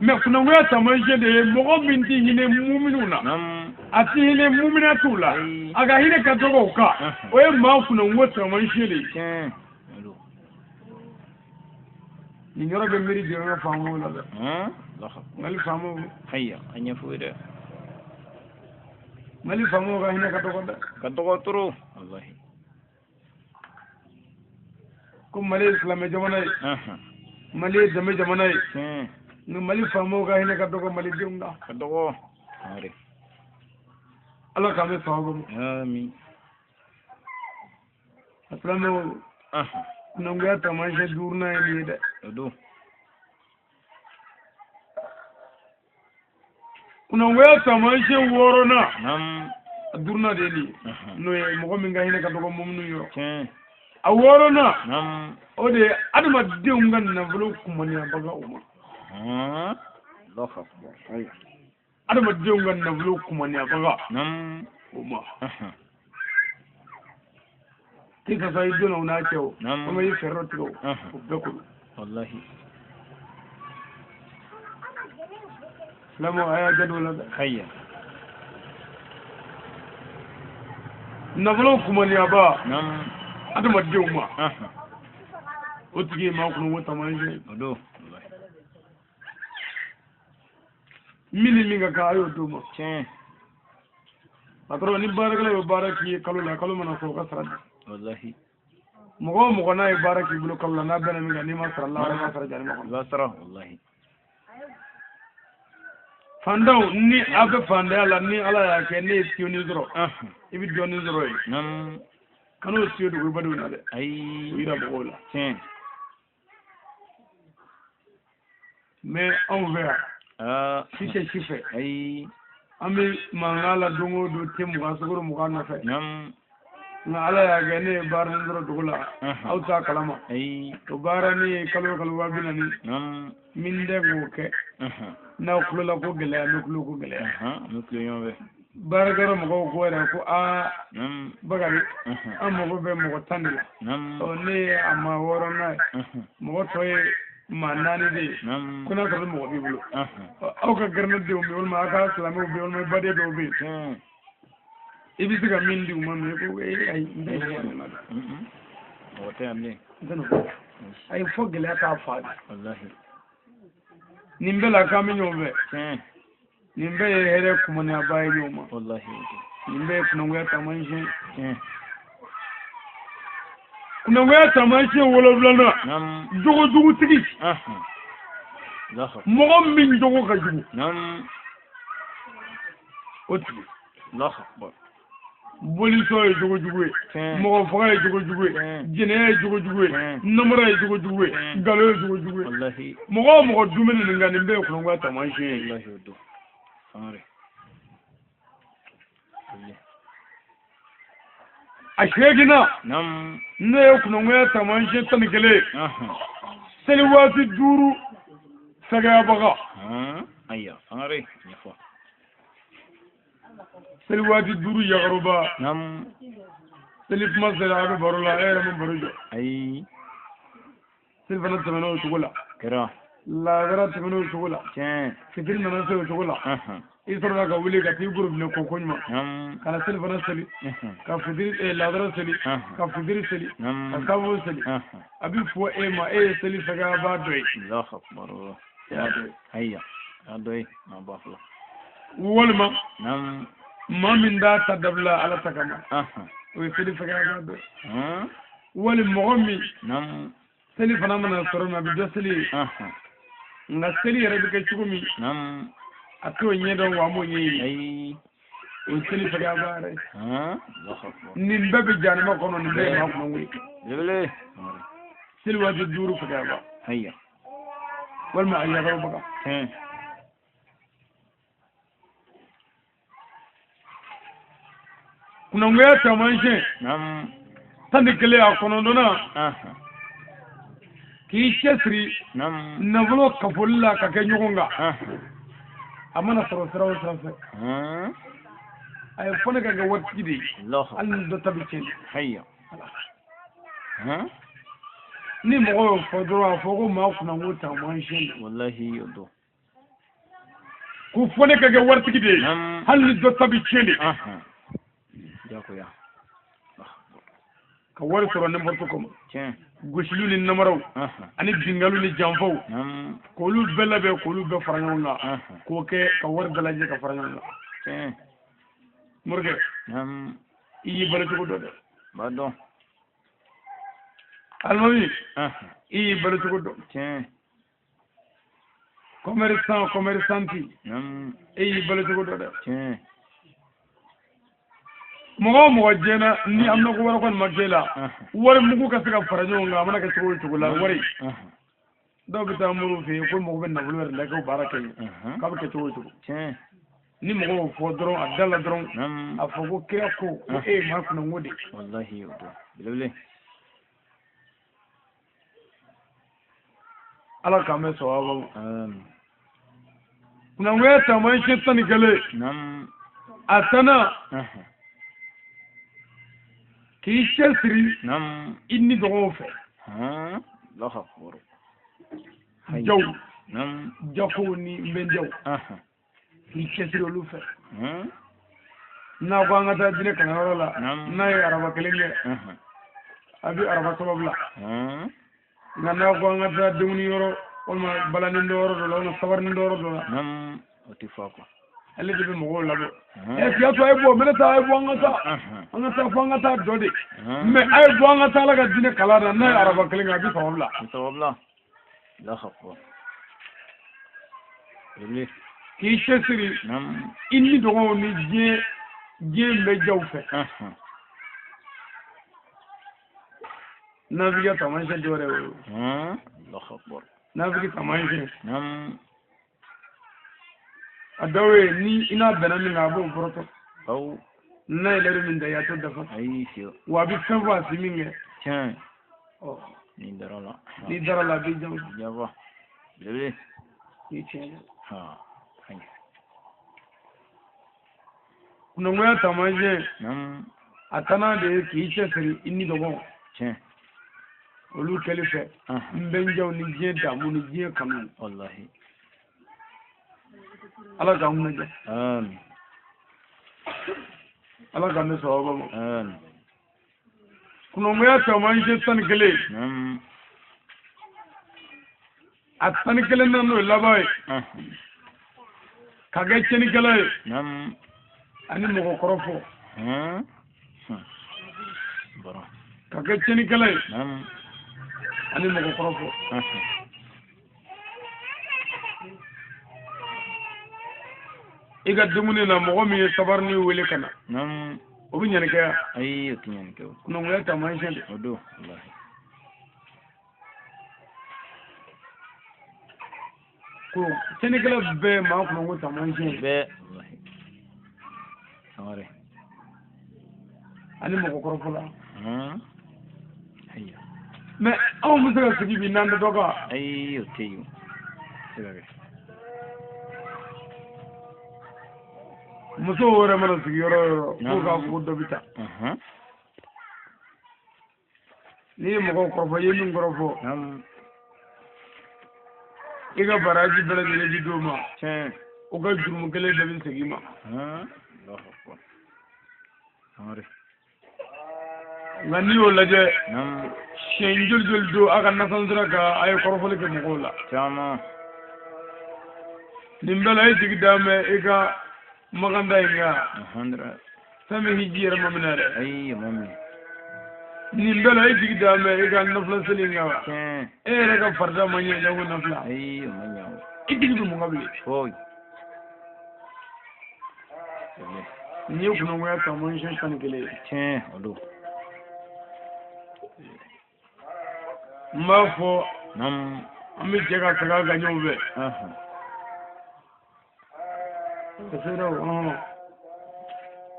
mais kuna ngoya tamanje de mogo minti hine mu'minuna ati hine mu'minatula aga hine ka dogo ka o ma kuna ngota tamanje de ni nyoro be meri de na famu la mali famu hayya anya fuida mali famu ga hine ka dogo turu wallahi ko mali islam jamana mali dame jamana no mali famo ga hine ka dogo mali diunga ka dogo are ala ka me fago amin atlamo no ngata manje durna ni de do no ngata manje worona durna de ni no mo mi ga hine ka dogo mum nu yo a worona ode aduma diunga na vulu kumani baga uma Allah akbar ay adama jonga na vlo kuma ne baga uma kisa sai dona na cewa kuma yi ferrotro ubbeku wallahi lamu aya jadwala hayya na vlo kuma ne ba adama jonga otige ma kunu wata manje do mili minga ka ayo duma patro ni barakala baraki kalu la kalu mana so ka sarad wallahi mogo na baraki bulo kalu na bana minga ni ma sallallahu alaihi wasallam jani ma sara wallahi fandaw ni abe fanda la ni ala ya ke ni tioni zoro ibi doni zoro yi kanu siyo du badu na de ay ira bola mais on verra chife ay ami mangala dongo do temu ga suguru mu kana fe na ala ya gane baran dro dugula auta kalama ay to barani kalo wabina ni min de ngoke na kulo la ko gele no kulo ko gele no kulo yombe baragaro mo ko era ko a bagari am mo be mo tandila o ne amma worona mo toy manani de kuna ko mo bibulo o ka garna de o mi wol ma ka islamu be wol ma bade do be ibi siga min di umma me ko ay ndey wala wote amne ay fogale ka fa wallahi nimbela kami nyombe nimbe here kumane abaye nyoma wallahi nimbe kunongwa tamanje kunongwa tamanje wolo blana jugu tigi mo min jugu ka jugu oti boli so e jugu mo faga e jugu jine e jugu nomra e jugu galo e jugu wallahi mo dumene ngani mbe kunongwa tamanje wallahi do fare ashegina ne kunongwa tamanje tanikele selwati duru saga baga ayya fare yafo selwati duru yagaruba selif masala abe barola era mun barujo ay silfana tamano tugula kira la gara tamano tugula fitir nana so tugula isra ga wuli ga ti group ne ko konma kala silfana sali ka fitir la gara sali ka fitir sali ka kawo sali abi fo e ma e sali saga ba doy Allahu akbar ya doy ayya adoy ma bafla wolma mamin da tadabla ala takama o sali saga ba doy wol mogomi sali fana mana sorona bi dosali nga sali yara bi ka chugumi ato nyedo wa mo nyi ay o sali saga ba re ni mbebe janima kono ni be ma ko ngi lele sali wadi duru saga ba ayya wal ma ayya ga baka kuna ngoya tamanje tandikele akono dona ki chesri nabulo kafulla ka ke nyugonga amana soro ay fone ka ga wakidi al do tabichen hayya ni mo fodro fogo ma kuna ngota manchen wallahi yodo ku fone ka ga wartigi hal do tabichen jako ya ka war soro ne morto ko gosilu ni namaraw ani bingalu ni janfaw ko lu bella be ko lu be faranyonga ko ke ka war dalaje ka faranyonga murge yi bare ko do de badon almami yi bare ko do commerçanti yi bare ko do de mo jena ni amna ko wara kon magela war mugu ka saka farajo nga amana ka tugo la wari do bi tamuru fi ko mo ben na bulwer la ko baraka ka ba ke tugo ni mo fo dron adala dron afogo kira ko e ma ko ngode wallahi yodo bilele ala ka me so aba kuna weta man shetani gale atana ki chesri inni dogo fe la khafur jaw jako ni ben jaw ki chesri lu fe na ko ngata dine kana wala na araba kelenge abi araba sababla na ko ngata dewni yoro olma balani ndoro do lawna sawarni ndoro do otifako alle de mo labo e fiya to ay bo mena ta ay bo ngata fangata dode me ay bo ngata la ga dine kala na araba kelinga bi sababla la khafwa ibli ki chesri inni do ni je me jaw fe naviga tamanje dore la khafwa naviga tamanje adawe ni ina benani nga bo proto aw na ile min da ya to dafa ay sio wa bi sanwa siminge tiens ni darala bi jam java bele ni tiens thank kuna ngoya tamanje atana de ki chesri inni dogo tiens olu kelife mbenjaw ni je damu ni je kanu wallahi ala ga mun je ala ka ne sawaba mo kuno ngoya taman je tan kele a tan kele na no labai kage cheni kele ani mo korofo bara kage cheni kele ani mo korofo iga dumuni na mo mi sabar ni wele kana o bi nyane kaya ay tinyane ko kuno ngoya taman je odo wallahi ko cheni kele be ma kuno ngoya taman je be wallahi amare ani mo korofo la hayya mais aw musa sigi bi nan doga ay teyu sirabe muso wore mana sigi yoro ko ga ko dobita ni mo ko ko yenu ngorofo iga baraji bela ni di doma o ga jurum gele de sigi ma Allahu akbar amare ngani o laje shenjul do aga nasan ka ay korofo le ke mo la tama nimbela ay sigi dame iga maganda inga 100 sami hijira maminare ay mami nimbela ay sigi dame iga nafla selinga rega farda manye lawo nafla ay manya idigi mo ngabli hoy ni kuno ngoya tamon shan kan gele odo mafo nam ami jega taga ganyo be kasero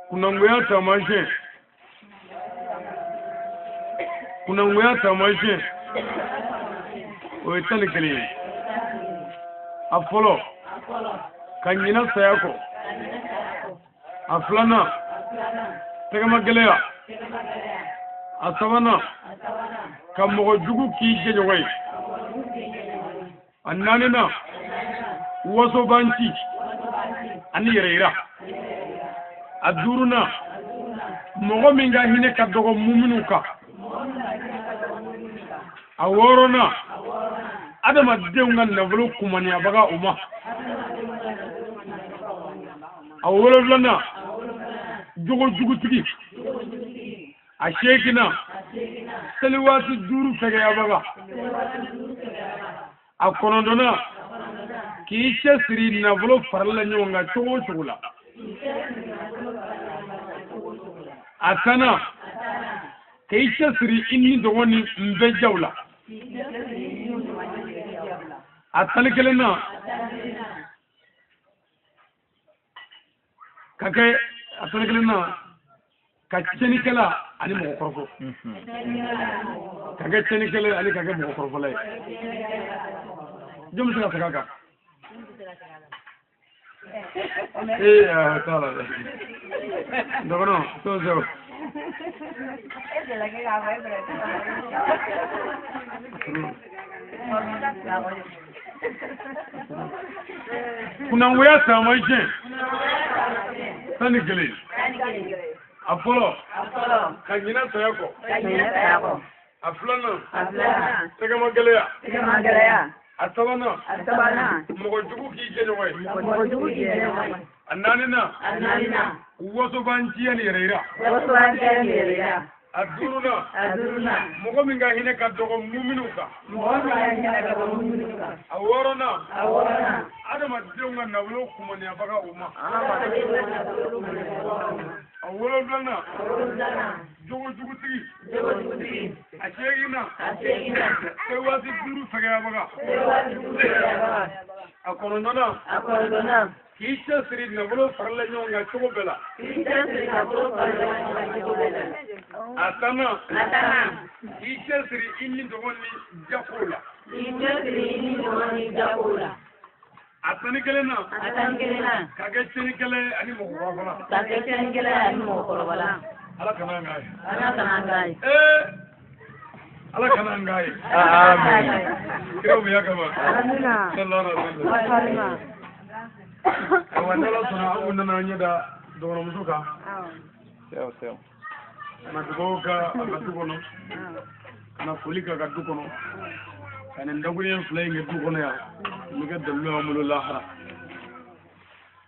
kuna ngoya tamashe o itali kele afolo kanyina sayako aflana tegama geleya asabana kamogo jugu ki jejoy annanina waso banci ani yereira aduruna mogo minga hine ka dogo mumunuka aworona adama deunga navulu kumani abaga uma awololana jogo jugutigi ashekina seliwatu duru fege abaga akonondona kiche siri navulu farla nyonga chogo chugula atana kiche siri inni dogoni mbejawla atalikelena kake atalikelena kachenikela ani mo korofo kage chenikele ani kage mo korofo lay jom sega sega tala dogono so es la que gaba kuna ngoya tamashe tani gele apolo kanyina sayako aflana tegama geleya asabana mogo jugu ki jejoy annanina waso banci ani yereira aduruna mogo minga hine ka dogo muminuka aworona adama deunga nawlo kumani abaga uma awololana jogo jugutigi ashegina sewasi duru fege abaga akonondona kicha siri nawlo farla nyonga chogo bela atana kicha siri inni dogoni jakola atani kelena kage cheni kele ani mo korofala ala kana ngai ala kana ngai amin kiro biya kama sallallahu alaihi wasallam awandala sona abunda na nyada dono musuka sew kana dugawu ka a ka du kɔnɔ kana foli ka du kɔnɔ ka nin dakuruɲɛ fila in kɛ du kɔnɔ yan n bɛ kɛ dalilu y'an bolo lahara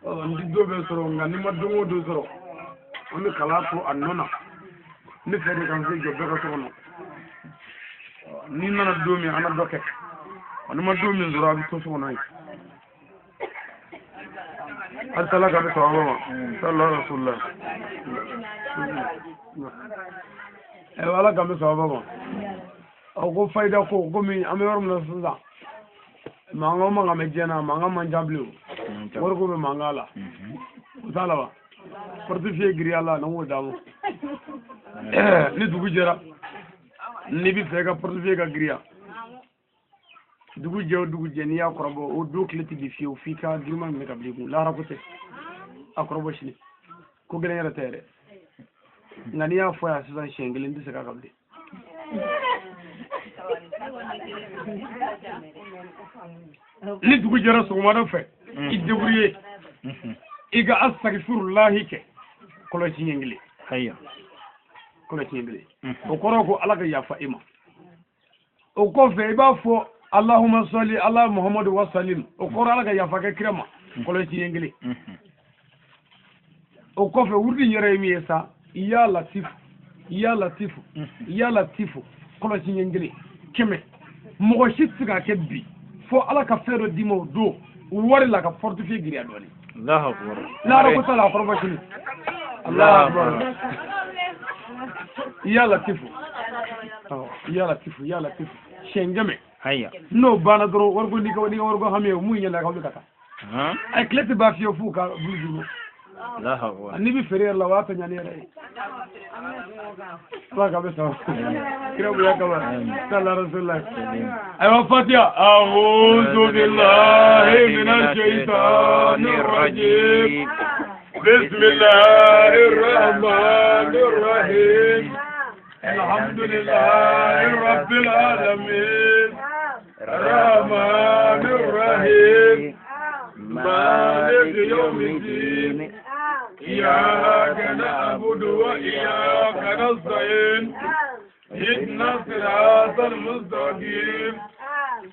n ti dɔ bɛ sɔrɔ nka ni ma don o don sɔrɔ an bɛ kala to a nɔ na ne fɛ de kan se jɔ bɛɛ ka so kɔnɔ ni nana don min an na dɔ kɛ ni ma don min sɔrɔ a bɛ to so kɔnɔ yen an taala ka bɛ sɔrɔ ma sallallahu alaihi wasallam ala ka bɛ sɔrɔ ma ko fayida ko komi an bɛ yɔrɔ min na sisan mankan bɛ diɲɛ na mankan man ca bilen o wari ko bɛ mankan la o t'a la wa fortifié giriya la n'o d'a ma ni dugu jɛra n'i bɛ fɛ ka fortifié ka giriya dugu jɛ o dugu jɛ n'i y'a kɔrɔbɔ o don tile tɛ bi fiyewu f'i ka girima minɛ ka bilen kun lahara ko tɛ a kɔrɔbɔ sini ko gɛlɛn yɛrɛ tɛ yɛrɛ nka n'i y'a fɔ yan sisan siɲɛ kelen n tɛ se k'a ka bilen ni dugu jɛra sɔgɔmada fɛ i débrouiller i ka astaghfirullahi kɛ kɔlɔsi ɲɛ kelen kɔlɔsi ɲɛ kelen o kɔrɔ ko ala ka yafa i ma o kɔfɛ i b'a fɔ Allahumma salli ala Muhammadu wa sallim o kɔrɔ ala ka yafa kɛ kira ma kɔlɔsi ɲɛ kelen o kɔfɛ wurdi yɛrɛ ye min ye sa ya latifu ya latifu ya latifu kɔlɔsi ɲɛ kelen kɛmɛ mɔgɔ si tɛ se k'a kɛ bi fo ala ka fɛn dɔ d'i ma o don wari la ka fortifié giriya dɔɔnin Allahu akbar lahara ko t'a la a kɔrɔbɔ sini Allahu akbar ya latifu ya latifu ya latifu siɲɛ kɛmɛ n'o banna dɔrɔn wari ko n'i ka wari ko hami ye mun ɲɛ la k'aw bɛ ka taa a tile tɛ ban fiyewu f'u ka bulu juru n'i bɛ feere yɛrɛ la o y'a tɔ ɲani yɛrɛ ye ala ka bɛ sɔrɔ kira bonya kama sallallahu alaihi wasallam ayiwa fatiha a'udhu billahi minash shaitanir rajim bismillahir rahmanir rahim alhamdulillahi rabbil alamin rahmanir rahim maliki yawmiddin إياك نعبد وإياك نستعين اهدنا الصراط المستقيم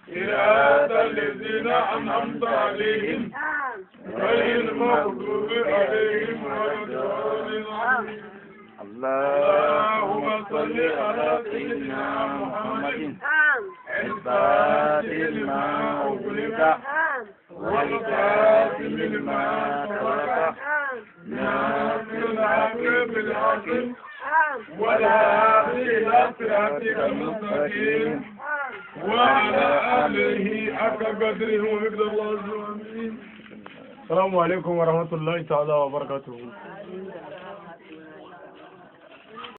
صراط الذين أنعمت عليهم غير المغضوب عليهم ولا الضالين اللهم صل على سيدنا محمد الفاتح لما أغلق والخاتم لما سبق ناصر الحق بالحق والهادي إلى صراطك المستقيم وعلى آله حق قدره ومقدار الله العظيم. السلام عليكم ورحمة الله تعالى وبركاته.